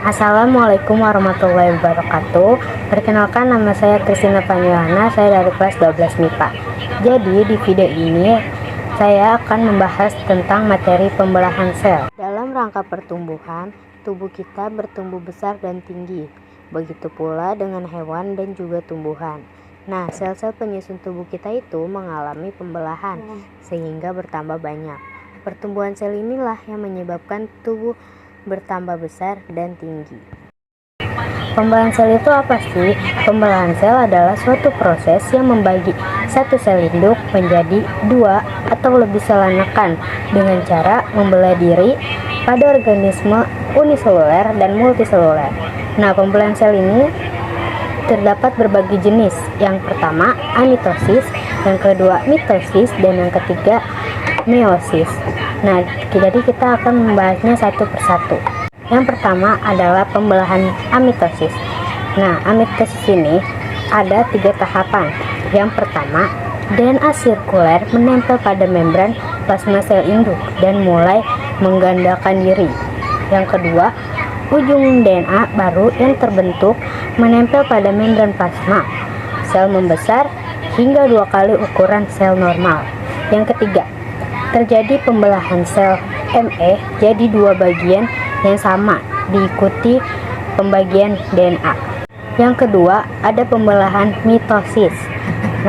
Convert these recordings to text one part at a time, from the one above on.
Assalamualaikum warahmatullahi wabarakatuh. Perkenalkan, nama saya Kristina Panyuhana, saya dari kelas 12 MIPA. Jadi di video ini saya akan membahas tentang materi pembelahan sel. Dalam rangka pertumbuhan, tubuh kita bertumbuh besar dan tinggi. Begitu pula dengan hewan dan juga tumbuhan. Nah, sel-sel penyusun tubuh kita itu mengalami pembelahan sehingga bertambah banyak. Pertumbuhan sel inilah yang menyebabkan tubuh bertambah besar dan tinggi. Pembelahan sel itu apa sih? Pembelahan sel adalah suatu proses yang membagi satu sel induk menjadi dua atau lebih sel anakan dengan cara membelah diri pada organisme uniseluler dan multiseluler. Nah, pembelahan sel ini terdapat berbagai jenis. Yang pertama, amitosis, yang kedua mitosis, dan yang ketiga meiosis. Nah, jadi kita akan membahasnya satu persatu. Yang pertama adalah pembelahan amitosis. Nah, amitosis ini ada 3 tahapan. Yang pertama, DNA sirkuler menempel pada membran plasma sel induk dan mulai menggandakan diri. Yang kedua, ujung DNA baru yang terbentuk menempel pada membran plasma. Sel membesar hingga 2 kali ukuran sel normal. Yang ketiga, terjadi pembelahan sel ME jadi 2 bagian yang sama diikuti pembagian DNA. Yang kedua, ada pembelahan mitosis.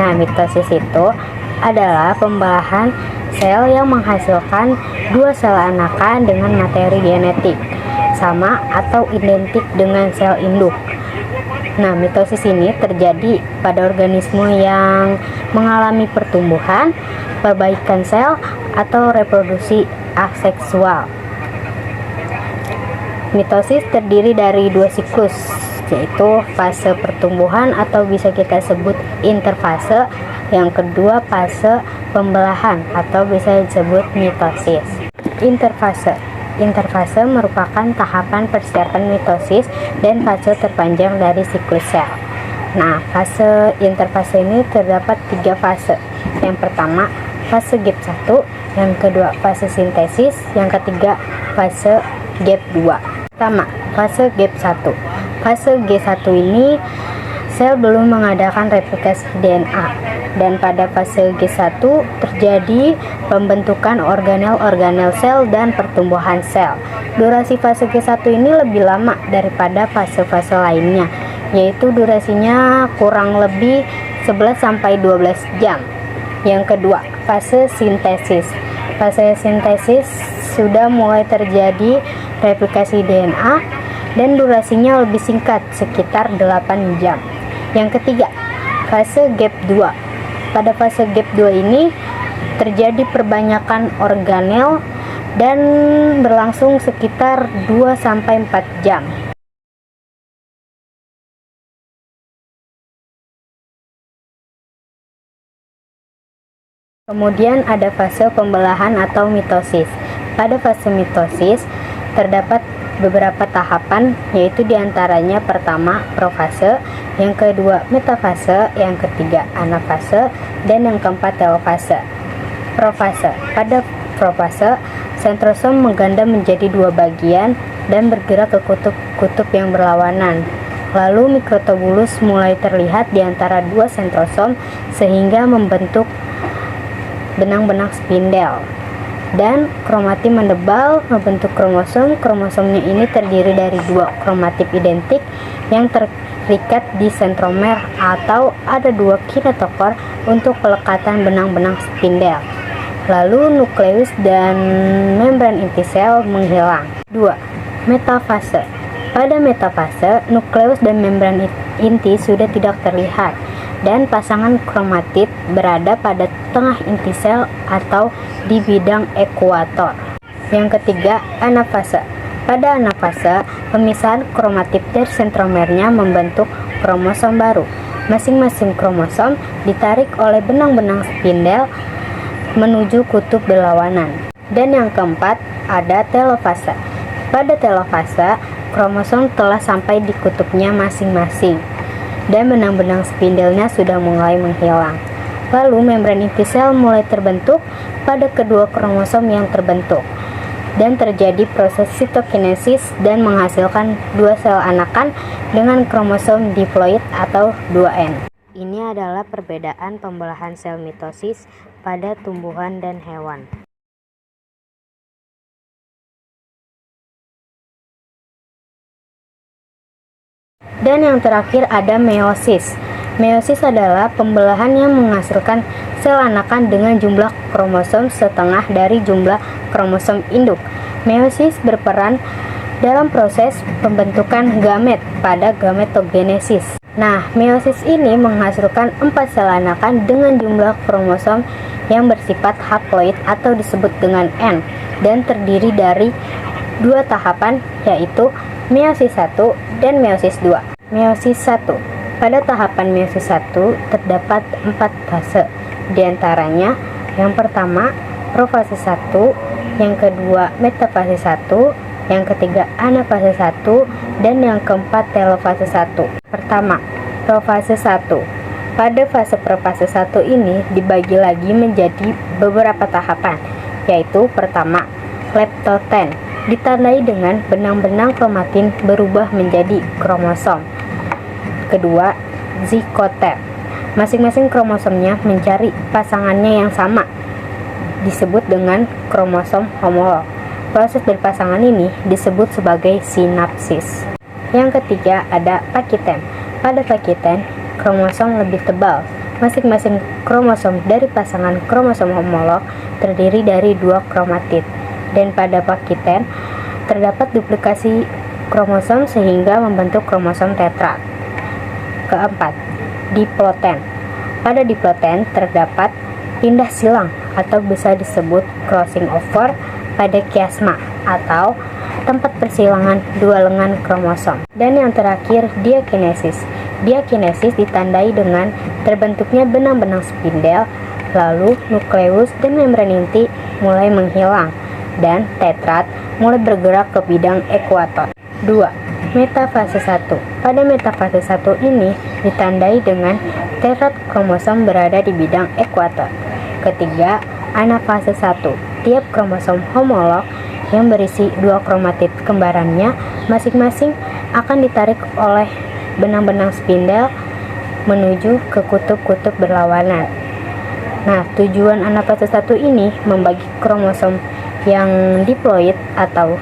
Nah, mitosis itu adalah pembelahan sel yang menghasilkan 2 sel anakan dengan materi genetik sama atau identik dengan sel induk. Nah, mitosis ini terjadi pada organisme yang mengalami pertumbuhan, perbaikan sel, atau reproduksi aseksual. Mitosis terdiri dari 2 siklus, yaitu fase pertumbuhan atau bisa kita sebut interfase. Yang kedua, fase pembelahan atau bisa disebut mitosis. Interfase merupakan tahapan persiapan mitosis dan fase terpanjang dari siklus sel. Nah, fase interfase ini terdapat 3 fase. Yang pertama, fase gap 1, yang kedua fase sintesis, yang ketiga fase gap 2. Pertama, fase gap 1. Fase G1 ini sel belum mengadakan replikasi DNA, dan pada fase G1 terjadi pembentukan organel-organel sel dan pertumbuhan sel. Durasi fase G1 ini lebih lama daripada fase-fase lainnya, yaitu durasinya kurang lebih 11-12 jam. Yang kedua, fase sintesis. Fase sintesis sudah mulai terjadi replikasi DNA dan durasinya lebih singkat, sekitar 8 jam. Yang ketiga, fase gap 2. Pada fase gap 2 ini terjadi perbanyakan organel dan berlangsung sekitar 2-4 jam. Kemudian ada fase pembelahan atau mitosis. Pada fase mitosis terdapat beberapa tahapan, yaitu diantaranya pertama profase, yang kedua metafase, yang ketiga anafase, dan yang keempat telofase. Profase. Pada profase, sentrosom mengganda menjadi 2 bagian dan bergerak ke kutub-kutub yang berlawanan. Lalu mikrotubulus mulai terlihat di antara 2 sentrosom sehingga membentuk benang-benang spindel. Dan kromatin mendebal membentuk kromosom. Kromosomnya ini terdiri dari 2 kromatid identik yang terikat di sentromer, atau ada 2 kinetokor untuk pelekatan benang-benang spindel. Lalu nukleus dan membran inti sel menghilang. 2. Metafase. Pada metafase, nukleus dan membran inti sudah tidak terlihat dan pasangan kromatid berada pada tengah inti sel atau di bidang ekuator. Yang ketiga, anafase. Pada anafase, pemisahan kromatid dari sentromernya membentuk kromosom baru. Masing-masing kromosom ditarik oleh benang-benang spindel menuju kutub berlawanan. Dan yang keempat, ada telofase. Pada telofase, kromosom telah sampai di kutubnya masing-masing dan benang-benang spindelnya sudah mulai menghilang. Lalu membran inti sel mulai terbentuk pada kedua kromosom yang terbentuk. dan terjadi proses sitokinesis dan menghasilkan dua sel anakan dengan kromosom diploid atau 2N. Ini adalah perbedaan pembelahan sel mitosis pada tumbuhan dan hewan. Dan yang terakhir ada meiosis. Meiosis adalah pembelahan yang menghasilkan sel anakan dengan jumlah kromosom setengah dari jumlah kromosom induk. Meiosis berperan dalam proses pembentukan gamet pada gametogenesis. Nah, meiosis ini menghasilkan 4 sel anakan dengan jumlah kromosom yang bersifat haploid atau disebut dengan N dan terdiri dari dua tahapan, yaitu meiosis 1 dan meiosis 2. Meiosis 1. Pada tahapan meiosis 1 terdapat 4 fase. Di antaranya, yang pertama profase 1, yang kedua metafase 1, yang ketiga anafase 1, dan yang keempat telofase 1. Pertama, profase 1. Pada fase profase 1 ini dibagi lagi menjadi beberapa tahapan, yaitu pertama, leptoten, ditandai dengan benang-benang kromatin berubah menjadi kromosom. Kedua, zikoten, masing-masing kromosomnya mencari pasangannya yang sama, disebut dengan kromosom homolog. Proses berpasangan ini disebut sebagai sinapsis. Yang ketiga ada pakiten. Pada pakiten, kromosom lebih tebal. Masing-masing kromosom dari pasangan kromosom homolog terdiri dari 2 kromatid. Dan pada pakiten terdapat duplikasi kromosom sehingga membentuk kromosom tetrad. Keempat, diploten. Pada diploten terdapat pindah silang atau bisa disebut crossing over pada kiasma atau tempat persilangan dua lengan kromosom. Dan yang terakhir, diakinesis. Diakinesis ditandai dengan terbentuknya benang-benang spindel, lalu nukleus dan membran inti mulai menghilang, dan tetrad mulai bergerak ke bidang ekuator. 2. Metafase 1. Pada metafase 1 ini ditandai dengan tetrad kromosom berada di bidang ekuator. Ketiga, anafase 1. Tiap kromosom homolog yang berisi 2 kromatid kembarannya masing-masing akan ditarik oleh benang-benang spindel menuju ke kutub-kutub berlawanan. Nah, tujuan anafase 1 ini membagi kromosom yang diploid atau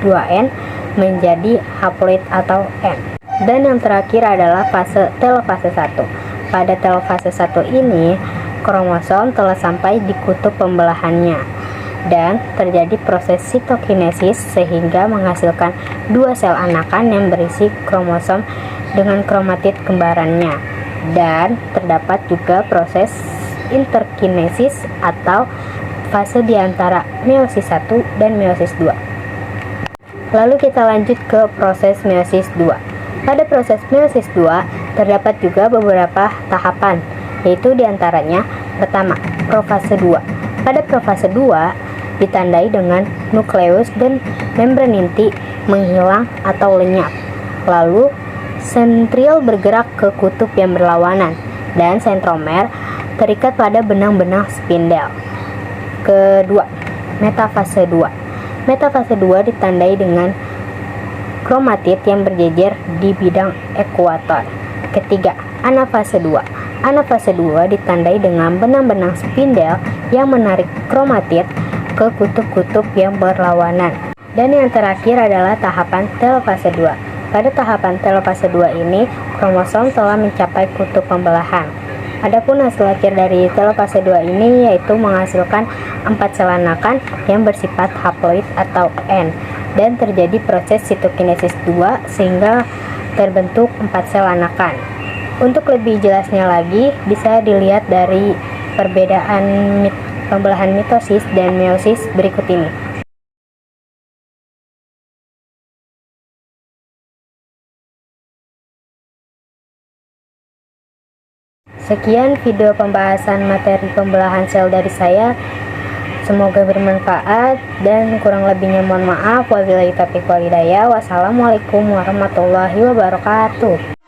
2N menjadi haploid atau N. Dan yang terakhir adalah fase telofase 1. Pada telofase 1 ini, kromosom telah sampai di kutub pembelahannya dan terjadi proses sitokinesis sehingga menghasilkan 2 sel anakan yang berisi kromosom dengan kromatid kembarannya. Dan terdapat juga proses interkinesis atau fase di antara meiosis 1 dan meiosis 2. Lalu kita lanjut ke proses meiosis 2. Pada proses meiosis 2 terdapat juga beberapa tahapan, yaitu diantaranya pertama, profase 2. Pada profase 2 ditandai dengan nukleus dan membran inti menghilang atau lenyap. Lalu sentriol bergerak ke kutub yang berlawanan dan sentromer terikat pada benang-benang spindel. Kedua, metafase 2. Metafase 2 ditandai dengan kromatid yang berjejer di bidang ekuator. Ketiga, anafase 2. Anafase 2 ditandai dengan benang-benang spindel yang menarik kromatid ke kutub-kutub yang berlawanan. Dan yang terakhir adalah tahapan telofase 2. Pada tahapan telofase 2 ini, kromosom telah mencapai kutub pembelahan. Adapun hasil akhir dari telofase 2 ini yaitu menghasilkan 4 sel anakan yang bersifat haploid atau N, dan terjadi proses sitokinesis 2 sehingga terbentuk 4 sel anakan. Untuk lebih jelasnya lagi bisa dilihat dari perbedaan pembelahan mitosis dan meiosis berikut ini. Sekian video pembahasan materi pembelahan sel dari saya. Semoga bermanfaat dan kurang lebihnya mohon maaf. Wabillahi taufiq wal hidayah. Wassalamualaikum warahmatullahi wabarakatuh.